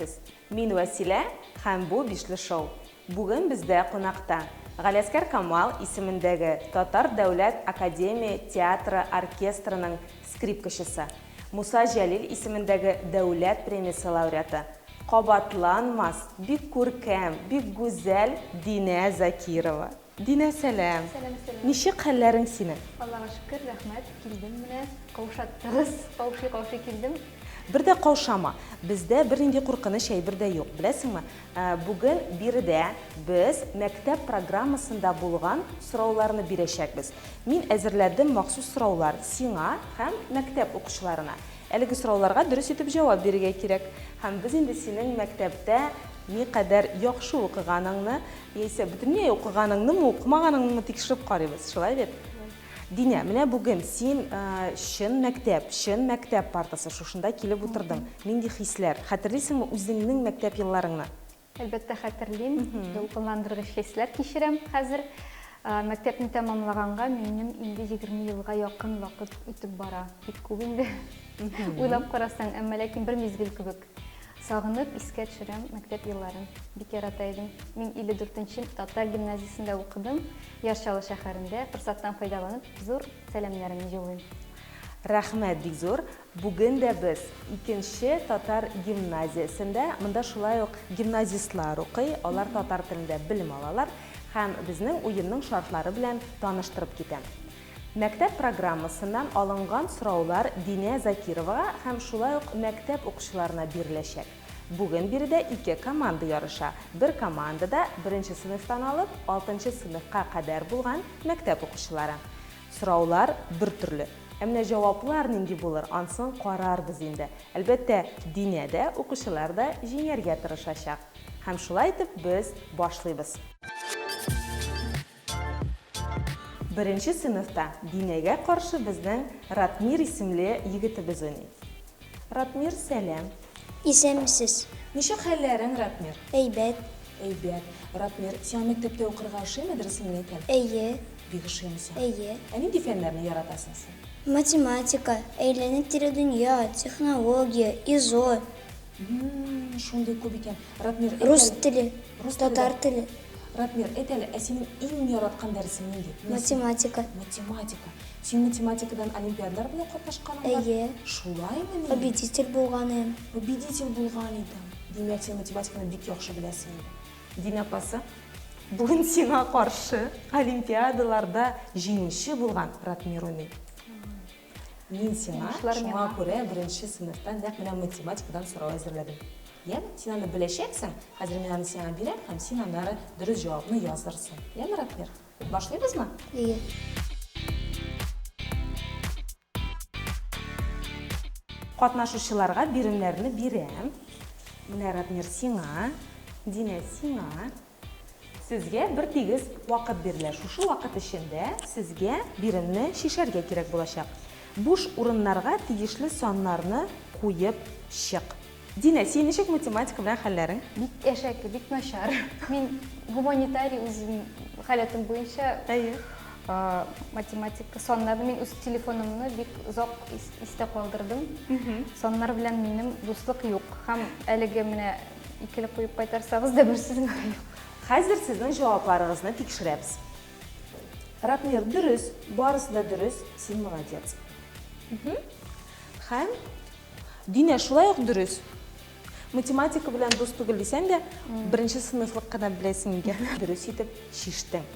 Беләсез, мин Вәсилә һәм бу Бишле шоу. Бүген бездә кунакта Галиаскар Камал исемендәге Татар дәүләт академия театры оркестрының скрипкачысы, Муса Җәлил исемендәге дәүләт премиясе лауреаты, кабатланмас, бик күркәм, бик гүзәл Динә Закирова. Динә, сәлам. Сәлам. Ничек хәлләрең синең? Аллага шөкер, рәхмәт. Килдем менә. Каушаттыгыз. Каушый килдем. Бер дә каушама. Бездә бернинди куркыныч әйбер дә юк. Беләсеңме? Бүген биредә без мәктәп программасында булган сорауларны бирәчәкбез. Мин әзерләдем махсус сораулар сиңа һәм мәктәп укучыларына. Әлеге сорауларга дөрес итеп җавап бирергә кирәк. Һәм без инде синең мәктәптә никадәр яхшы укыганыңны, яисә бөтенләй укыганыңнымы, укымаганыңны тикшереп карыйбыз. Шулай бит? Динә, менә бүген син чын мәктәп партасы шушында килеп утырдың. Нинди хисләр? Хәтерлисеңме үзеңнең мәктәп елларыңны? Әлбәттә хәтерлим. Дулкынландыргыч хисләр кичерәм хәзер. Мәктәпне тәмамлаганга минем инде 20 елга якын вакыт үтеп бара. Бик күп инде. Уйлап карасаң, әмма ләкин бер мизгел кебек. Сагынып искә төшерәм мәктәп елларын. Бик ярата идем. Мин 54-нче Татар гимназиясендә укыдым. Яшчалы шәһәрендә. Форсаттан файдаланып, зур сәламнарымны җыйлыйм. Рәхмәт, бик зур. Бүген дә без 2-нче Татар гимназиясендә, монда шулай ук гимназистлар укый, алар татар телендә белем алалар һәм безнең уенның шартлары белән таныштырып китәм. Мәктәп программасыннан алынган сораулар Динә Закировага һәм шулай ук мәктәп укучыларына биреләчәк. Бүген биредә 2 команда ярыша. Бер командада 1-нче сыйныфтан алып 6-нчы сыйныфка кадәр булган мәктәп укучылары. Сораулар бер төрле. Әмма җаваплар нинди булыр, ансын карарбыз инде. Әлбәттә, Динәдә укучылар да җиңәргә тырышачак. Һәм шулай итеп без башлыйбыз. 1-нче сыйныфта Динәгә каршы безнең Ратмир исемле егетебез уйный. Ратмир, сәлам. Исәнмесез? Ничек хәлләрең, Ратмир? Әйбәт. Әйбәт. Ратмир, син мәктәптә укырга ошыймы, дөресен әйтәм? Әйе. Бик ошыймы? Әйе. Нинди фәннәрне яратасың син? Математика, әйләнеп тирә дөнья, технология, ИЗО, Шундый күп икән. Ратмир, рус теле, татар теле, Ратмир, әйтәле, синең иң яраткан дәресең нинди? математика. Математика. Син математикадан олимпиадалар белән катнашканың бар? Әйе. Шулаймы? Победитель булганым. Победитель булган идем. Димәк, син математиканы бик яхшы беләсең инде. Динә апасы, бүген сиңа каршы олимпиадаларда җиңүче булган Ратмир уйный. Мин сиңа шуңа күрә 1-нче сыйныфтан нәкъ менә математикадан сорау әзерләдем. Яме, син аны беләчәксең, хәзер мин аны сиңа бирәм һәм син аннары дөрес җавапны язырсың. Яме, Ратмир? Башлыйбызмы? Әйе. Катнашучыларга биремнәрне бирәм. Менә Ратмир сиңа, Динә сиңа. Сезгә бер тигез вакыт бирелә. Шушы вакыт эчендә сезгә биремне шишәргә кирәк булачак. Буш урыннарга тиешле саннарны куеп чык. Динә, син ничек математика белән хәлләрең? Бик әшәке, бик начар. Мин гуманитарий үзем хәләтем буенча математика саннарны мин үз телефонымны бик озак истә калдырдым. Саннар белән минем дуслык юк. Һәм әлегә менә икеле куеп кайтарсагыз да бер сүзем юк. Хәзер сезнең җавапларыгызны тикшерәбез. Ратмир, дөрес, барысы да дөрес, син молодец. Һәм Динә шулай ук дөрес. Математика белән дус түгел дисәң дә, 1-нче сыйныфлык кына беләсең икән. Дөрес итеп шиштең.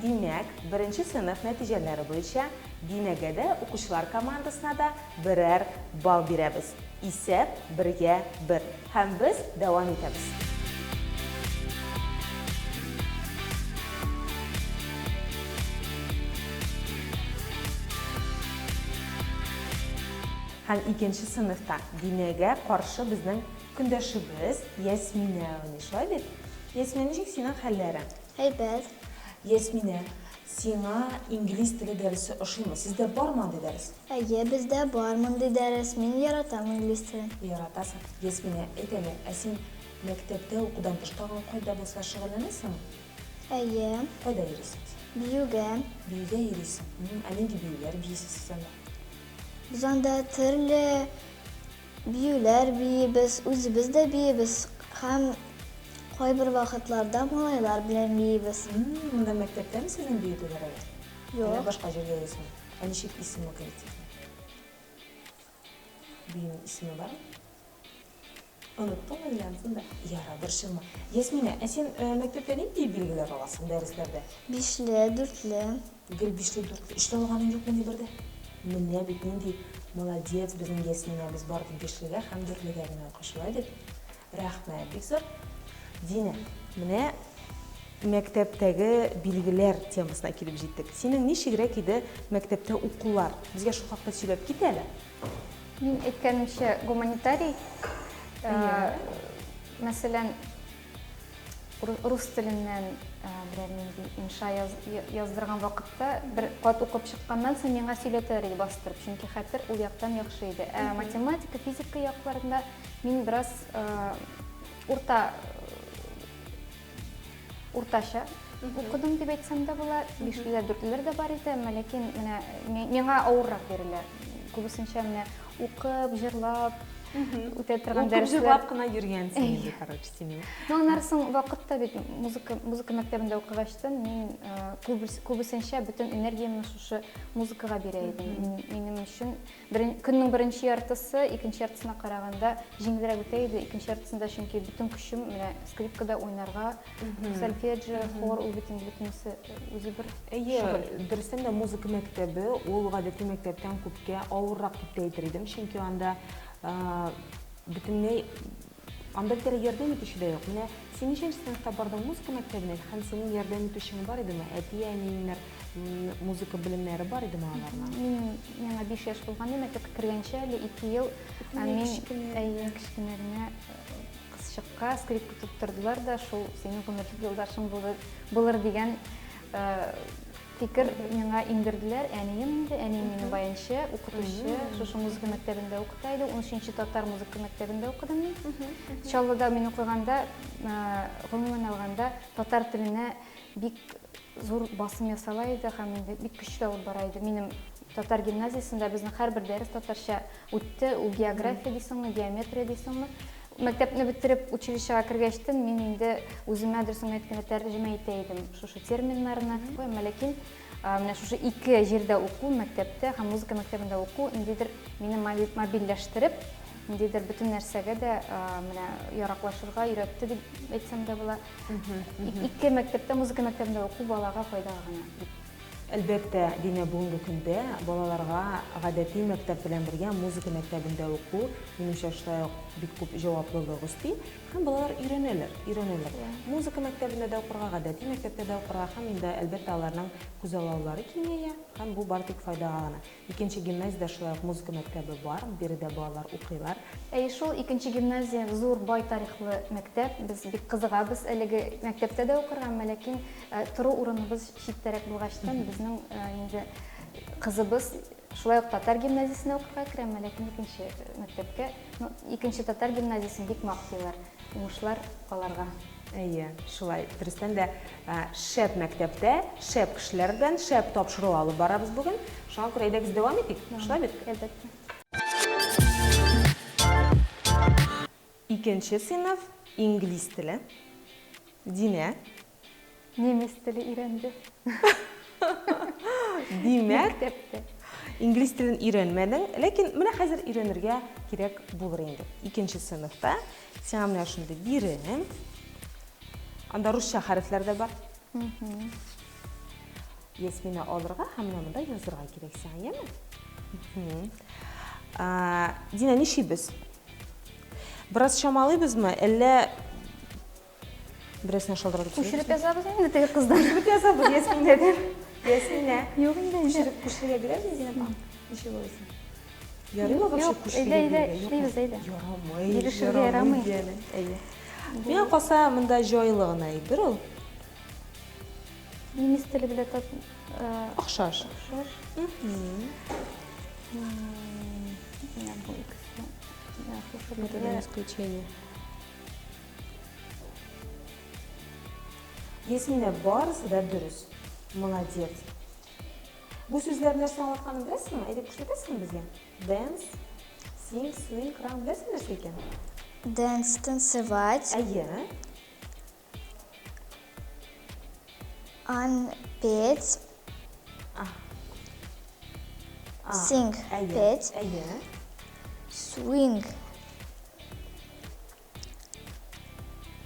Димәк, 1-нче сыйныф нәтиҗәләре буенча Динәгә дә укучылар командасына да берәр балл бирәбез. Исәп 1-гә 1. Һәм без дәвам итәбез. Һәм 2-нче сыйныфта Динәгә каршы безнең көндәшебез Ясминә уйный. Шулай бит? Ясминә, ничек синең хәлләрең? Әйбәт. Ясминә, сиңа инглиз теле дәресе ошыймы? Сездә бармы андый дәрес? Әйе, бездә бар мондый дәрес. Мин яратам инглиз телен. Яратасың. Ясминә, әйтәле, син мәктәптә укудан тышкы кайда булса шөгыльләнәсеңме? Әйе. Кайда йөрисең? Биюгә. Биюгә йөрисең. Нинди биюләр биесез анда? Biz анда төрле биюләр биебез, үзебез дә биебез. Һәм кайбер вакытларда малайлар белән биебез. Монда мәктәптәме сезнең биюләр? Юк. Башка җиргә ясый. Ничек исеме коллективның? Биюнең исеме бармы? Оныттың әлләнсен дә. Яра, борчылма. Ясмина, син мәктәптә нинди билгеләр аласың дәресләрдә? 5ле, 4ле. Гел 5ле, 4ле. Эштә алганың юкмы ни бердә? Менә бит нинди молодец безнең Ясмина, без бардык 5легә һәм 4легә генә укышлай дип. Рәхмәт, бик зур. Дина, менә мәктәптәге билгеләр темасына килеп җиттек. Синең ничегрәк иде мәктәптә укулар? Безгә шул хакта сөйләп кит әле. Мин әйткәнемчә, гуманитарий, мәсәлән, рус теленнән берәр нинди инша яздырган вакытта бер кат укып чыкканнан соң миңа сөйләтәләр иде бастырып, чөнки хәтер ул яктан яхшы иде. Математика, физика якларында мин бераз уртача укыдым дип әйтсәм дә була. 5ле, 4ләр дә бар иде, ләкин менә миңа авыррак бирелә. Күбесенчә менә укып, җырлап, үтә торган дәресләр. Укып кына йөргәнсең инде, короче, син. Аннарсын вакытта бит музыка мәктәбендә укыгачтан мин күбесенчә бөтен энергиямне шушы музыкага бирә идем. Минем өчен көннең беренче яртысы икенче яртысына караганда җиңелрәк үтә иде. Икенче яртысында чөнки бөтен көчем менә скрипкада уйнарга, сольфеджио, хор, ул бөтенесе үзе бер. Дөрестән дә музыка мәктәбе ул гадәти мәктәптән күпкә авыррак дип әйтер идем, чөнки анда бөтенләй анда бер ярдәм итүче дә юк. Менә син ничәнче сыйныфта бардың музыка мәктәбенә һәм синең ярдәм итүчең бар идеме? Әти-әниләр музыка белемнәре бар идеме аларның? Миңа 5 яшь булганда мәктәпкә кергәнчә әле 2 ел мин кечкенә генә кызчыкка скрипка тоттырдылар да, шул синең гомерлек юлдашың булыр дигән фикер миңа индерделәр. Әнием мине баянчы укытучы, шушы музыка мәктәбендә укыта иде. 13-нче татар музыка мәктәбендә укыдым мин. Чаллыда мин укыганда, гомумән алганда, татар теленә бик зур басым ясала иде һәм инде бик көчле алып бара иде. Минем татар гимназиясендә безнең һәрбер дәрес татарча үтте. Ул география дисеңме, геометрия дисеңме. Мәктәпне бетереп училищега кергәчтен мин инде үземә дөресен әйткәндә тәрҗемә итә идем шушы терминнарны. Ләкин менә шушы 2 җирдә уку, мәктәптә һәм музыка мәктәбендә уку индидер мине мобильләштереп, индидер бөтен нәрсәгә дә менә яраклашырга өйрәтте дип әйтсәм дә була. 2 мәктәптә, музыка мәктәбендә уку балага файдага гына. Әлбәттә, Дина, бүгенге көндә балаларга гадәти мәктәп белән бергә музыка мәктәбендә уку минемчә шулай бик күп җаваплылык өсти һәм балалар өйрәнәләр. Музыка мәктәбендә дә укырга, гадәти мәктәптә дә укырга һәм инде әлбәттә аларның күзаллаулары киңәя һәм бу бары тик файдага гына. Икенче гимназиядә шулай музыка мәктәбе бар, биредә балалар укыйлар. Шул 2-нче гимназия зур бай тарихлы мәктәп. Без бик кызыгабыз әлеге мәктәптә дә укырга, ләкин тору урыныбыз читтәрәк булгачтан безнең инде кызыбыз шулай ук татар гимназиясенә укырга керә, ләкин 2-нче мәктәпкә, 2-нче татар гимназиясын бик мактыйлар. Уңышлар аларга. Шулай. Дөрестән дә шәп мәктәптә, шәп кешеләр белән шәп тапшыру алып барабыз бүген. Шуңа күрә әйдәгез дәвам итик. Шулай бит? Әлбәттә. 2-нче сыйныф инглиз теле. Динә. Немец теле өйрәнде. Димәк, Мәктәптә. инглиз телен өйрәнмәдең, ләкин менә хәзер өйрәнергә кирәк булыр инде. 2-нче сыйныфта сиңа менә шундый бирем. Анда русча хәрефләр дә бар. Ясмина алырга һәм монда язырга кирәк сиңа, яме? Дина, нишибез? Бераз чамалыйбызмы, әллә берәрсенә шалтыратып Күчереп язабыз инде теге кыздан. Күчереп язабыз Ясминәдән. Ясминә. Юк инде. Күчерергә бирәбез Дина. Ничек булсын? Ярыймы вообще күчерергә? Ярамый. Бирешергә ярамый. Миңа калса монда җайлы гына әйбер ул. Немец теле белән Охшаш. Ясмина, барысы да дөрес. Молодец. Бу сүзләр нәрсә аңлатканын беләсеңме? Әйдәп күрсәтәсеңме безгә? Dance, sing, swing, run, беләсеңме нәрсә икән? Dance танцевать. Әйе. Петь. Sing. Әйе. Петь. Әйе. Swing.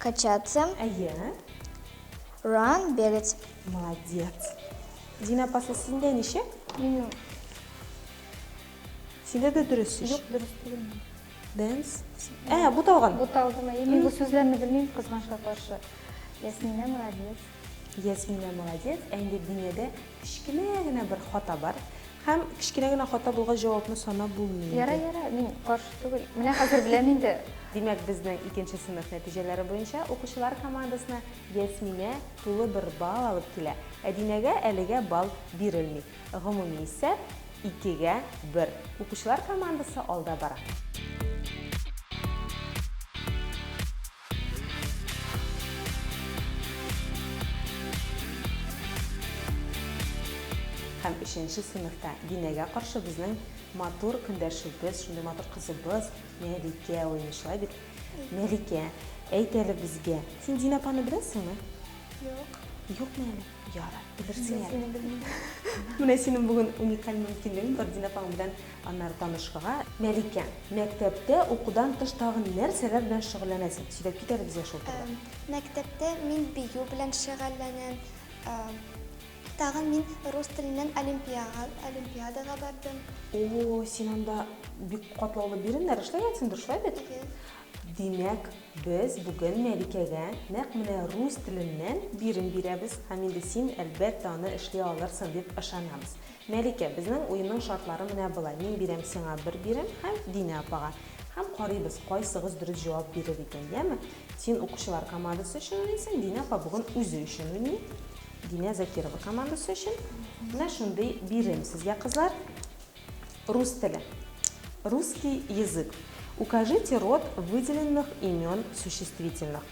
Качаться. Әйе. Run. Бегать. Молодец. Дина апасы сенде неше? Мен Сенде де дұрыс іш. жоқ дұрыс түгел. Dance. Бұталған. Бұталдым, мен бұл сөздерді білмеймін қызғанышқа қаршы. Ясмина молодец. Ясмина молодец. Әнде Динеде кішкене генә бір хата бар. Һәм кішкене генә хата булга җавапны санап булмый. Яра, мен қаршы түгел. Менә хәзер беләм инде. Димәк, безнең 2нче сыйныф нәтиҗәләре буенча укучылар командасына Ясмина тулы 1 балл алып килә. Ә Динәгә әлегә балл бирелми. Гомуми исәп 2-гә 1. Укучылар командасы алда бара. Һәм 3нче сыйныфта Динәгә каршы безнең матур көндәшебез, шундый матур кызыбыз Мәликә уйнышлай бит. Мәликә, әйт әле безгә. Син Дина апаны беләсеңме? Юк. Юкмы әле? Ярар, белерсең әле. Сине белмим. Менә синең бүген уникаль мөмкинлегең бар Дина апаң белән аннары танышырга. Мәликә, мәктәптә укудан тыш тагын нәрсәләр белән шөгыльләнәсең? Сөйләп кит әле безгә шул турыда. Мәктәптә мин бию белән шөгыльләнәм. Тагын мин рус теленнән олимпиадага бардым. О, син анда бик катлаулы биремнәр эшләгәнсеңдер, шулай бит? Димәк, без бүген Мәликәгә нәкъ менә рус теленнән бирем бирәбез, һәм инде син әлбәттә аны эшли алырсың дип ышанабыз. Мәликә, безнең уенның шартлары менә булай. Мин бирәм сиңа 1 бирем һәм Дина апага. Һәм карыйбыз, кайсыгыз дөрес җавап бирер икән, яме? Син укучылар командасы өчен уйныйсың, Дина апа бүген үзе өчен уйный. Дина Закирова командасы өчен. Менә шундый бирем сезгә, кызлар. Рус теле. Русский язык. Укажите род выделенных имен существительных.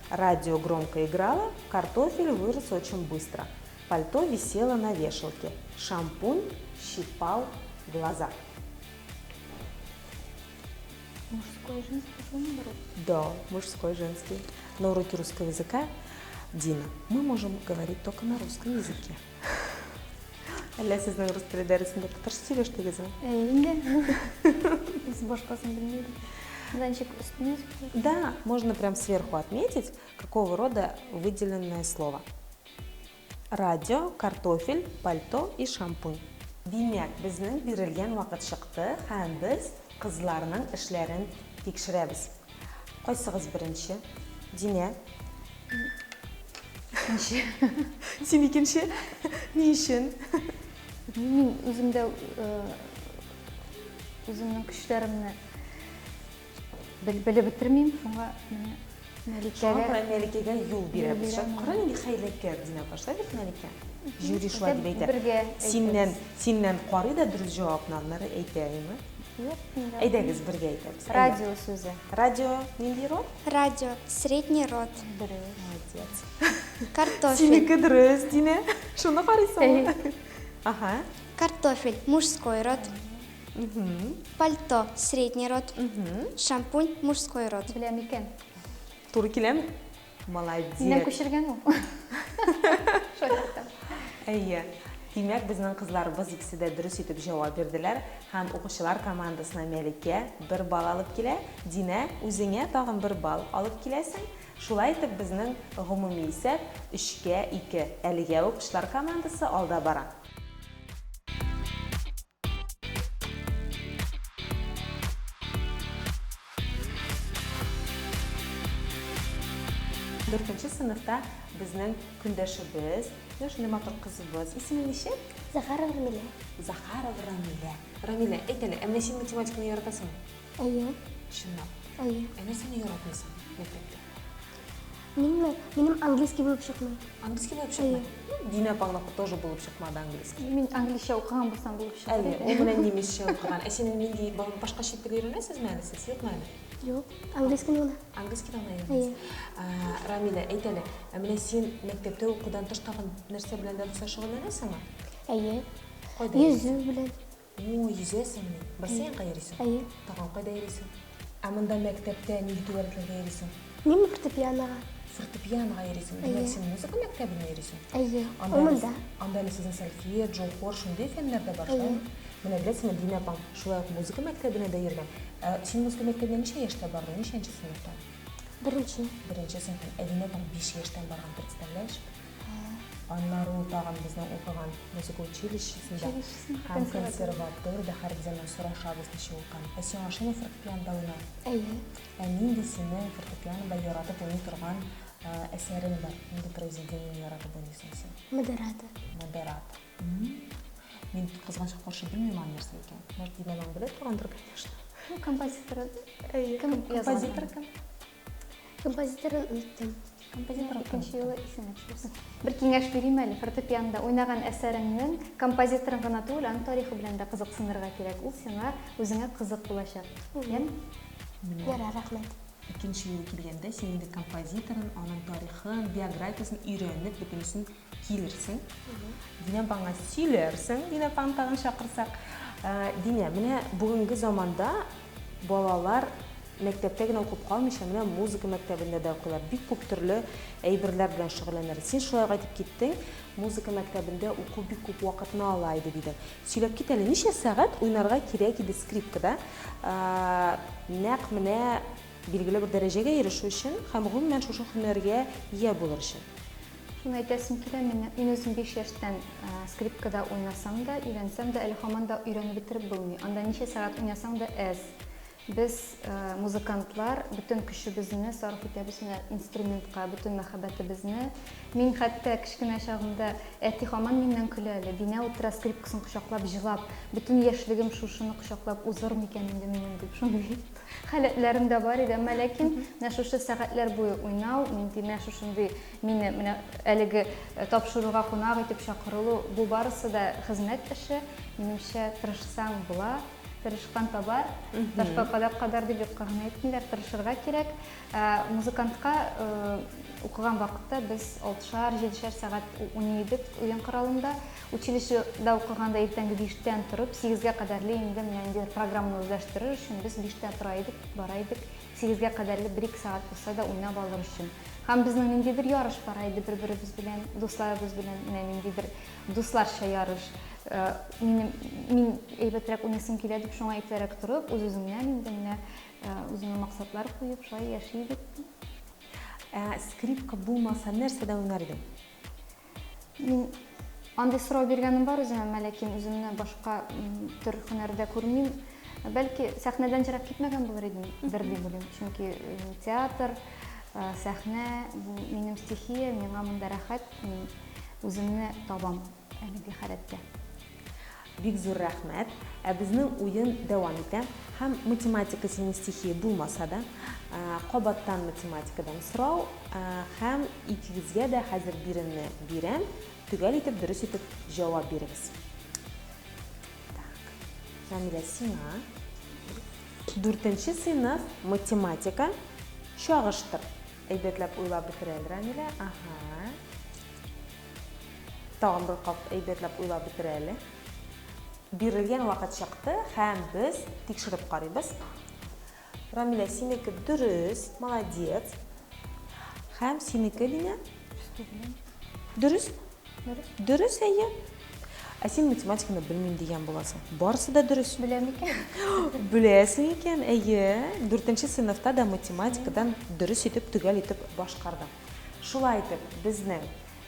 Радио громко играло, картофель вырос очень быстро. Пальто висело на вешалке. Шампунь щипал глаза. Мужской, женский, по-моему, род. Да, мужской, женский. На уроке русского языка, Дина, мы можем говорить только на русском языке. Әллә сезнең рус теле дәресендә татарча сөйләштегезме? Инде. Без башкасын белмибез. Занчик үстенә. Да, можно прям сверху отметить, какого рода выделенное слово. Радио, картофель, пальто и шампунь. Димәк, безнең бирелгән вакыт чыкты һәм без кызларның эшләрен тикшерәбез. Кайсыгыз беренче? Динә? Икенче. Син икенче? Ни өчен? Мин үземдә үземнең көчләремне белеп бетермим, шуңа Шуңа Мәликәгә юл бирәбез. Кара нинди хәйләкәр Дина апа, шулай бит Мәликә? Жюри шулай дип әйтә. Синнән карый да дөрес җавапны аннары әйтәме? Әйдәгез бергә әйтәбез. Радио сүзе. Радио нинди род? Радио средний род. Молодец. Картофель. Синеке дөрес, Дина. Шуны карыйсыңмы? Ага. Картофель мужской род. Пальто средний род. Шампунь мужской род. Беләм икән. Туры киләме? Молодец. Миннән күчергән ул. Әйе. Димәк, безнең кызларыбыз икесе дә дөрес итеп җавап бирделәр һәм укучылар командасына Мәликә 1 балл алып килә, Дина үзеңә тагын 1 балл алып киләсең. Шулай итеп безнең гомуми исәп 3-гә 2. Әлегә укучылар командасы алда бара. Дүртенче сыйныфта безнең көндәшебез, шундый матур кызыбыз, исеме ничек? Захарова Рамиля. Захарова Рамиля. Рамиля, әйт әле, менә син математиканы яратасыңмы? Әйе. Чынлап. Әйе. Нәрсәне яратмыйсың мәктәптә? Минем английский булып чыкмый. Английский булып чыкмый? Дина апаңнан тоже булып чыкмады английский. Мин английчә укыган булсам булып чыкты. Әле, ул менә немецчә укыган. Ә син нинди башка чит тел өйрәнәсезме әле? Сез юкмы әле? Юк, английский гына. Английский гына өйрәнәсез. Рамиля, әйт әле, менә син мәктәптә укудан тыш тагын нәрсә белән дә шөгыльләнәсеңме? Әйе. Кайда? Йөзү белән. О, yüзәсеңме? Бассейнга йөрисең? Әйе. Тагын кайда йөрисең? Амында мәктәптә нигә өйрәтелгән йөрисең? Мин фортепианоға. Фортепианоға йөрисең. Димәк, син музыка мәктәбенә йөрисең. Әйе, Анда әле сезнең сольфеджио, хор шундый фәннәрдә бар шул. Менә беләсеңме, Динә апам шулай ук музыка мәктәбенә дә йөргән. Син музыка мәктәбенә ничә яшьтә бардың? Ничәнче сыйныфта? Беренче. Беренче сыйныфта. Динә апам 5 яшьтән барган, представляешь? Аннары ул тагын безнең укыган музыка училищесында һәм консерваториядә һәргизән сорашабыз ничә укыган. Син ашыгы фортепианода уйна. Әйе. Нинди синең фортепианода яратып уйный торган әсәрең бар? Нинди произведение яратып уйныйсың син? Модератор. Модерат. Мин кызганчык каршы белмим аны нәрсә икән. Может, Динә аның белә торгандыр, конечно. Композитор. Композитор кем? Композиторын ұйттым. Композитор икенче юлы исенә төшерсен. Бер киңәш бирим әле, фортепианода уйнаган әсәреңнең композиторын гына түгел, аның тарихы белән дә кызыксынырга кирәк. Ул сиңа үзеңә кызык булачак. Ярар, рахмәт. Икенче юлы килгәндә син инде композиторын, аның тарихын, биографиясын өйрәнеп бөтенесен килерсең. Динә апаңа сөйләрсең, Динә апаны тагын чакырсак. Динә, менә бүгенге заманда балалар мәктәптә генә укып калмыйча, менә музыка мәктәбендә дә укыйлар. Бик күп төрле әйберләр белән шөгыльләнәләр. Син шулай әйтеп киттең, музыка мәктәбендә уку бик күп вакытны ала иде диде. Сөйләп кит әле, ничә сәгать уйнарга кирәк иде скрипкада? Нәкъ менә билгеле бер дәрәҗәгә ирешү өчен һәм гомумән шушы һөнәргә ия булыр өчен. Шуны әйтәсем килә, мин үзем 5 яшьтән скрипкада уйнасам да, өйрәнсәм дә, әле һаман да өйрәнеп бетереп булмый. Анда ничә сәгать уйнасаң да әз. Без музыкантлар бүтән көчебезне сарыф итәбез менә инструментка, бүтән мәхәббәтебезне. Мин хәтта кичкенә чагымда әти һаман миннән көлә әле. Динә утыра скрипкасын кочаклап җырлап, бүтән яшьлегем шушыны кочаклап узыр микән инде минем дип шундый халәтләрем дә бар иде. Ләкин менә шушы сәгатьләр буе уйнау, менә шушындый мине менә әлеге тапшыруга кунак итеп чакырылу, бу барысы да хезмәт эше. Минемчә, тырышсаң була. Тырышкан табар, ташка кадар дип яткан әйтмиләр, тырышырга кирәк. Музыкантка укыган вакытта без 6-7 сәгать уйныйдык уен коралында. Училищеда укыганда иртәнге 5-тән торып, 8-гә кадәрле инде менә программаны үзләштерер өчен без 5-тә тора идек, бара идек. 8-гә кадәрле 1-2 сәгать булса да уйнап алыр өчен. Һәм безнең ниндидер ярыш бара иде бер-беребез белән, дусларыбыз белән, ниндидер дусларча ярыш. Мин әйбәтрәк уйнасым килә дип шуңа әйтәрәк торып, үз-үзеңнән инде менә үзеңә максатлар куеп, шулай яши идек. Скрипка булмаса нәрсәдә уйнар идең? Мин андый сорау биргәнем бар үземә, ләкин үземне башка төр һөнәрдә күрмим. Бәлки сәхнәдән җырап китмәгән булыр идем, бер дип уйлыйм. Чөнки театр, сәхнә бу минем стихия, миңа монда рәхәт, мин үземне табам әлеге халәттә. Бик зур рәхмәт. Безнең уен дәвам итә. Һәм математика синең стихия булмаса да, кабаттан математикадан сорау, һәм икегезгә дә хәзер биремне бирәм. Төгәл итеп, дөрес итеп җавап бирегез. Рамилә, сиңа 4-нче сыйныф математика чагыштыр. Әйбәтләп уйлап бетерәләр, Рамилә. Тагын бер кап әйбәтләп уйлап бетерәләр. Бирелгән вакыт чыкты һәм без тикшереп карыйбыз. Рамилә, синеке дөрес, молодец. Һәм синеке Динә? Дөрес? Дөрес, әйе. Син математиканы белмим дигән буласың. Барысы да дөрес. Беләм икән. Беләсең икән, әйе. 4-нче сыйныфта да математикадан дөрес итеп, төгәл итеп башкардым. Шулай итеп, безнең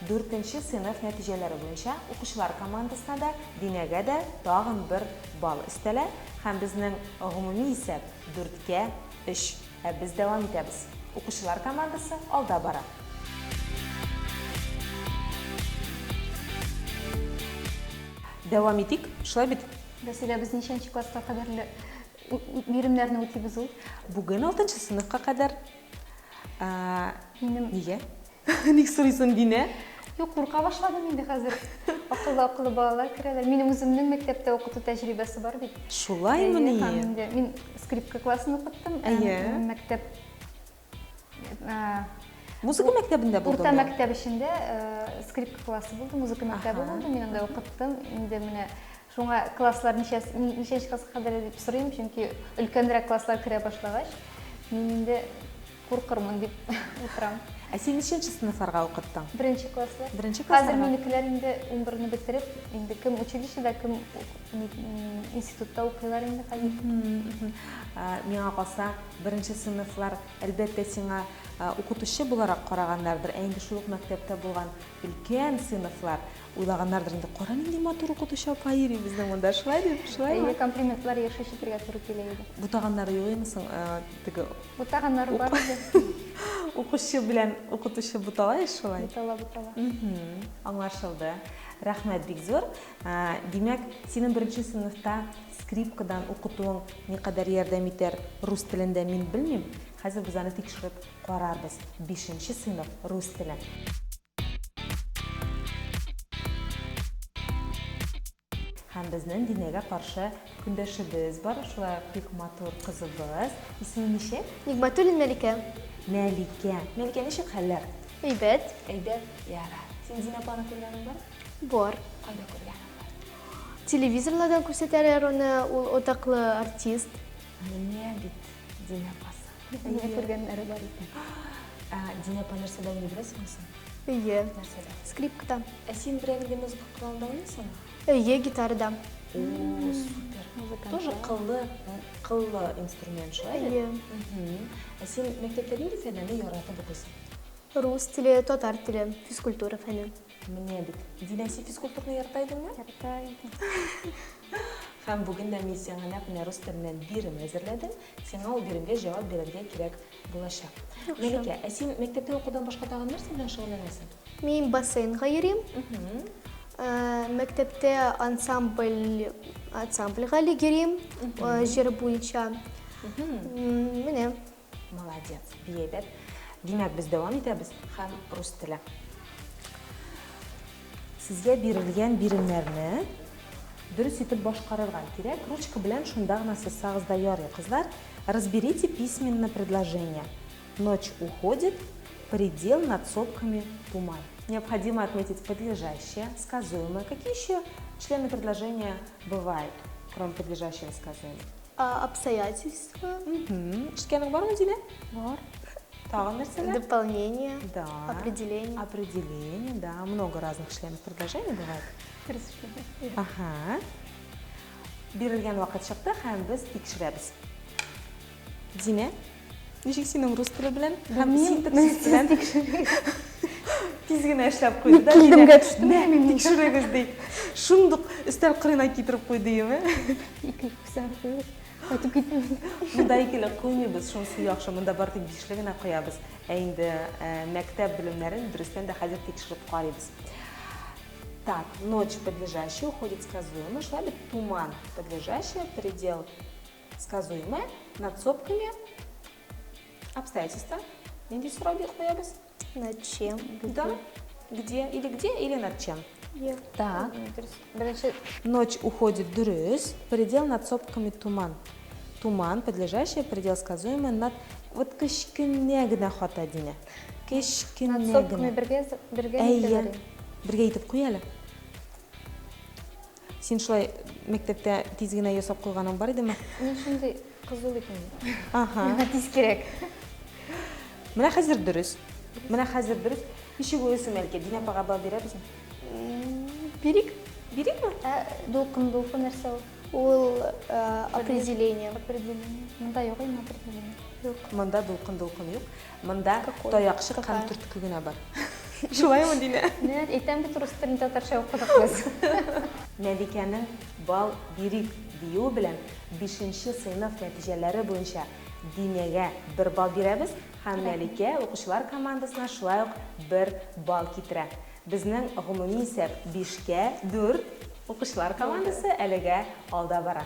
4-нче сыйныф нәтиҗәләре буенча укучылар командасына да Динәгә дә тагын бер балл өстәлә һәм безнең гомуми исәп 4-кә 3. Без дәвам итәбез. Укучылар командасы алда бара. Дәвам итик, шулай бит. Бәсилә, без ничәнче класска кадәрле биремнәрне үтибез ул? Бүген 6-нчы сыйныфка кадәр. Нигә? Ник сорыйсың, Динә? Юк, курка башладым инде хәзер. Акыллы балалар керәләр. Минем үземнең мәктәптә укыту тәҗрибәсе бар бит. Шулаймы ни? Мин скрипка классын укыттым. Мәктәп музыка мәктәбендә булды. Урта мәктәп эчендә скрипка классы булды, музыка мәктәбе булды. Мин анда укыттым. Инде менә Шуңа класслар ничәнче классқа кадәр дип сорыйм, чөнки өлкәнрәк класслар керә башлагач, мин инде куркырмын дип утырам. Ә син ничәнче сыйныфларга укыттың? Беренче класслар. Беренче Хәзер классларга? минекеләр инде 11-не бетереп, инде кем училищеда, кем институтта укыйлар инде хәзер. Миңа калса, беренче сыйныфлар әлбәттә сиңа укытучы буларак караганнардыр. Ә инде шул ук мәктәптә булган өлкән сыйныфлар уйлаганнардыр инде, кара нинди матур укытучы апа йөри безнең монда, шулай дип, шулаймы? Комплиментлар яши итәргә туры килә иде. Бутаганнары юк эмесең, теге Бутаганнар бар иде. укучы белән укытучы буталай шулай. Бутала. Аңлашылды. Рәхмәт бик зур. Димәк, синең беренче сыйныфта скрипкадан укытуың никадәр ярдәм итәр рус телендә мин белмим. Хәзер без аны тикшереп карарбыз. 5нче сыйныф рус теле. Һәм безнең Динәгә каршы көндәшебез бар, шулай бик матур кызыбыз. Исеме ничек? Нигъмәтуллин Мәликә. Мәликә. Мәликә, ничек хәлләр? Әйбәт. Әйбәт. Яра. Син Динә апаны күргәнең бар? Бар. Кайда күргәнең бар? Телевизорлардан күрсәтәләр аны, ул атаклы артист. Менә бит Динә апасы. Мине күргәннәре бар иде. Динә апа нәрсәдә уйный беләсеңме? Әйе. Нәрсәдә? Скрипкада. Ә син берәр музыка коралында уйныйсыңмы? Әйе, гитарада. О, супер. Музыкант. Тоже кыллы инструмент шулай. Әйе. Ә син мәктәптә нинди фәнне яратып укыйсың? Рус теле, татар теле, физкультура фәне. Менә бит. Динә, син физкультураны ярата идеңме? Ярата иде. Һәм бүген дә мин сиңа нәкъ рус теленнән бирем әзерләдем. Сиңа ул биремгә җавап бирергә кирәк булачак. Мәликә, ә син мәктәптә укудан башка тагын нәрсә белән шөгыльләнәсең? Мин бассейнга йөрим. Мәктәптә ансамбльгә йөрим, җыр буенча. Менә. Молодец, бик. Димәк, без дәвам итәбез һәм рус теле. Сезгә бирелгән биремнәрне дөрес итеп башкарырга кирәк. Ручка белән шунда гына сызсагыз да ярый, кызлар. Разберите письменное предложение. Ночь уходит, предел над сопками туман. Необходимо отметить подлежащее, сказуемое. Какие еще члены предложения бывают, кроме подлежащего и сказуемого? Обстоятельства, Ишкәнең бармы, Динә? Бар. Тагын нәрсәләр? дополнение, Да. определение. Определение, да. Много разных членов предложения бывает. Ага. Бирелгән вакыт чыкты һәм без тикшерәбез. Димә, ничек синең рус теле белән? Һәм синтаксис белән тиз генә эшләп куйды да. Килдемгә төштем мин. Тикшерегез ди. Шундук өстәл кырына китереп куйды еме? Ике күсәр куйып, кайтып киттем. Монда икеле куймыйбыз, шунысы яхшы. Монда бар тик бишле генә куябыз. Ә инде мәктәп белемнәрен дөрестән дә хәзер тикшереп карыйбыз. Так, ночь подлежащая, уходит сказуемое, шла бит туман подлежащая, предел сказуемое, над сопками обстоятельства. Нинди сұрау бит қоябыз? Над чем? Да. Где или над чем? Так. Беренче Ночь уходит дурыс, предел над сопками туман. Туман подлежащая, предел сказуемое, над... Вот кішкене генә хата Динә. Кішкене над сопками генә. бергә Әйе. Бергә итеп куй әле. Син шулай мәктәптә тиз генә ясап куйганың бар идеме? Мин шундый кызыл икән. Ага. Миңа тиз кирәк. Менә хәзер дөрес. Ничек уйлыйсың, Мәликә? Динә апага бал бирәбезме? Бирик. Бирикме? Дулкын нәрсә ул? Ул определение. Определение. Монда юк инде определение. Монда дулкын юк. Монда Какой? таякчык һәм Какая? төртке генә бар. Шулаймы, Динә? Менә әйтәм бит рус телен татарча укыдык без. Мәликәнең бал бирик дию белән 5нче сыйныф нәтиҗәләре буенча Динәгә 1 бал бирәбез һәм Мәликә укучылар командасына шулай ук 1 бал китерә. Безнең гомуми исәп 5-кә 4, укучылар командасы әлегә алда бара.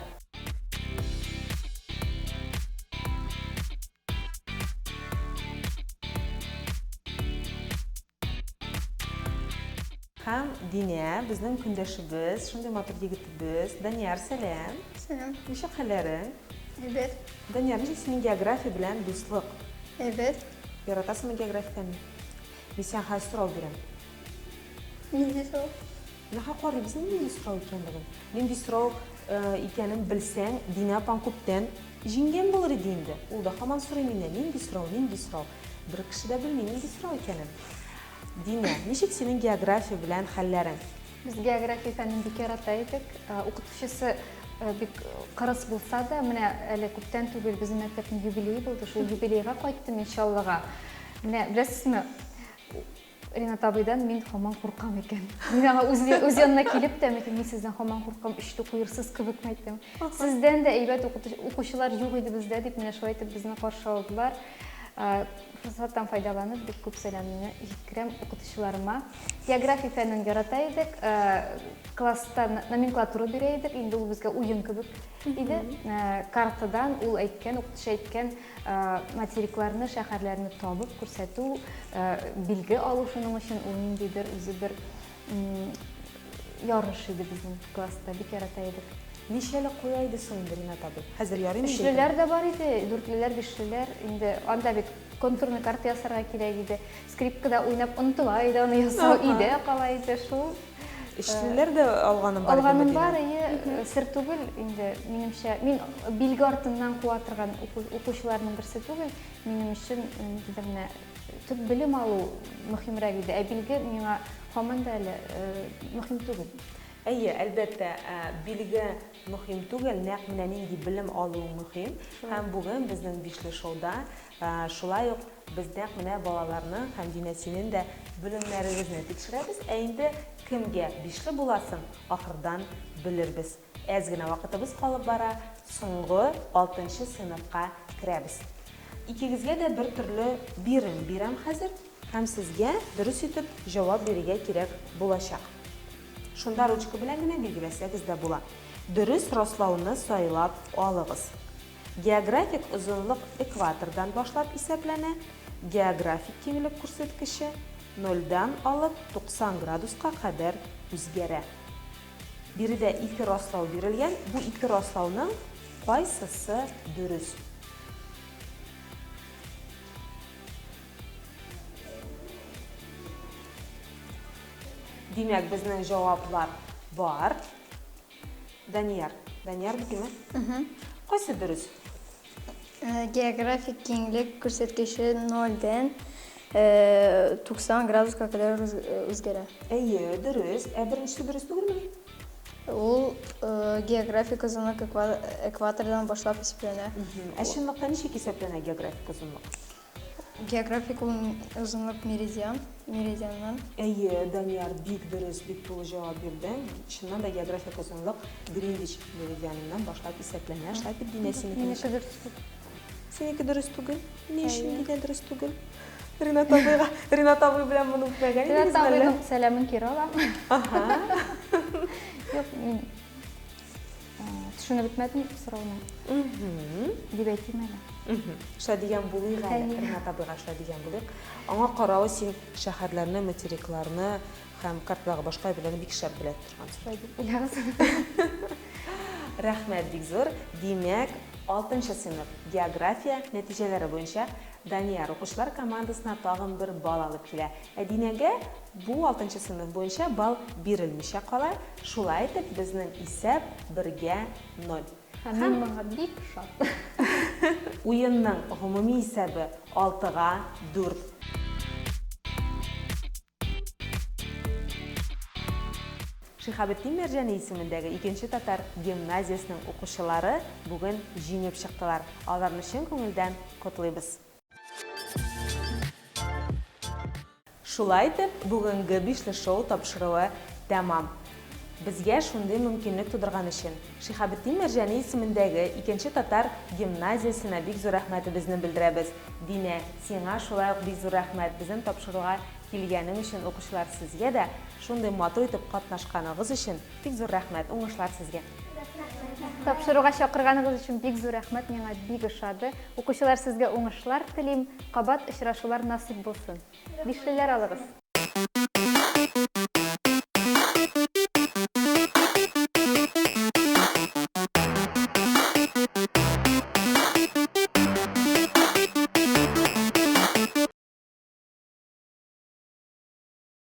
Һәм Динә, безнең көндәшебез, шундый матур егетебез, Данияр, сәлам. Сәлам. Ничек хәлләрең? Әйбәт. Данияр, ничек синең география белән дуслык? Әйбәт. Яратасыңмы географияны? Мин сиңа хәзер сорау бирәм. Нинди сорау? Наха карыйбыз нинди сорау икәнлеген. Нинди сорау икәнен белсәң, Динә апаң күптән җиңгән булыр иде инде. Ул да һаман сорый миннән, нинди сорау. Бер кеше дә белми нинди сорау икәнен. Динә, ничек синең география белән хәлләрең? Без география фәнен бик ярата идек. Укытучысы бик кырыс булса да, менә әле күптән түгел безнең мәктәпнең юбилее булды. Шул юбилейга кайттым иншаллага. Менә беләсезме, Ринат абыйдан мин һаман куркам икән. Мин аңа үз янына килеп тә, мин сездән һаман куркам, ишетү куерсыз кебек әйттем. Сездән дә әйбәт укучылар юк иде бездә дип, менә шулай итеп безне каршы алдылар. Форсаттан файдаланып, бик күп сәламне җиткерәм укытучыларыма. География фәнен ярата идек, класста номенклатура бирә идек, инде ул безгә уен кебек иде. Картадан ул әйткән, укытучы әйткән материкларны, шәһәрләрне табып күрсәтү, билге алу шуның өчен ул ниндидер үзе бер ярыш иде безнең класста, бик ярата идек. Ничәле куя иде соң Ринат абый? Хәзер ярый инде. Өчлеләр дә бар иде, дүртлеләр, бишлеләр. Инде анда бит контурный карта ясарга кирәк иде. Скрипкада уйнап онытыла иде, аны ясау иде, кала иде шул. Эшлеләр дә алганым бар иде. Алганым бар, сер түгел инде, минемчә. Мин билге артыннан куа торган укучыларның берсе түгел. Минем өчен дидемне төп белем алу мөһимрәк иде. Ә билге миңа һаман да әле мөһим түгел. Әйе, әлбәттә, билге мөһим түгел, нәкъ менә нинди белем алу мөһим. Һәм бүген безнең бишле шоуда шулай ук без нәкъ менә балаларны һәм Динәсенең дә белемнәрегезне тикшерәбез. Ә инде кемгә бишле буласың, ахырдан белербез. Әз генә вакытыбыз калып бара, соңгы 6нчы сыйныфка керәбез. Икегезгә дә бер төрле бирәм хәзер, һәм сезгә дөрес итеп җавап бирергә кирәк булачак. Шунда ручка белән генә билгеләсәгез дә була. Дөрес раслауны сайлап алыгыз. Географик озынлык экватордан башлап исәпләнә. Географик киңлек күрсәткече 0-дан алып 90 градуска кадәр үзгәрә. Биредә 2 раслау бирелгән. Бу 2 раслауның кайсысы дөрес? Димәк, безнең җаваплар бар. Данияр бикеме? Кайсы дөрес? Географик киңлек күрсәткече 0-дан 90 градуска кадәр үзгәрә. Әйе, дөрес. Ә беренче дөрес түгелме? Ул географик озынлык экватордан башлап исәпләнә. Ә чынлыкта ничек исәпләнә географик озынлык? Географик озынлык меридианнан. Әйе, Данияр бик дөрес, бик тулы җавап бирде. Чыннан да географик озынлык Гринвич меридианынан башлап исәпләнә. Шулай дип Динәсенеке. Синеке дөрес түгел. Ни өчен дигән дөрес түгел? Ринат абый белән моны үтмәгән идегез Ринат абыйның сәламен кире алам. Аха. Юк, мин төшенеп бетмәдем сорауны. Дип әйтим әле. Шулай дигән булыйк әле. Ринат абыйга шулай дигән булыйк. Аңа каравы син шәһәрләрне, материкларны һәм картадагы башка белән бик шәп белә торгансың. Шулай дип уйларсың. Рәхмәт бик зур. Димәк, 6нчы сыйныф география нәтиҗәләре буенча Данияр укучылар командасына тагын бер балл алып килә. Ә Динәгә бу 6нчы сыйныф буенча балл бирелмичә кала. Шулай итеп, безнең исәп 1-0. Мин моңа бик шат. Уенның гомуми исәбе 6-4. Шихабетдин Мәрҗани исемендәге 2нче татар гимназиясының укучылары бүген җиңеп чыктылар. Аларны чын күңелдән котлыйбыз. Шулай итеп, бүгенге бишле шоу тапшыруы тәмам. Безгә шундый мөмкинлек тудырган өчен Шихабетдин Мәрҗани исемендәге 2нче татар гимназиясына бик зур рәхмәтебезне белдерәбез. Динә, сиңа шулай ук бик зур рәхмәт безнең тапшыруга килгәнең өчен, укучылар сезгә дә шундый матур итеп катнашканыгыз өчен бик зур рәхмәт. Уңышлар сезгә. Тапшыруга чакырганыгыз өчен бик зур рәхмәт, миңа бик ошады. Укучылар, сезгә уңышлар телим, кабат очрашулар насыйп булсын. Бишлеләр алыгыз.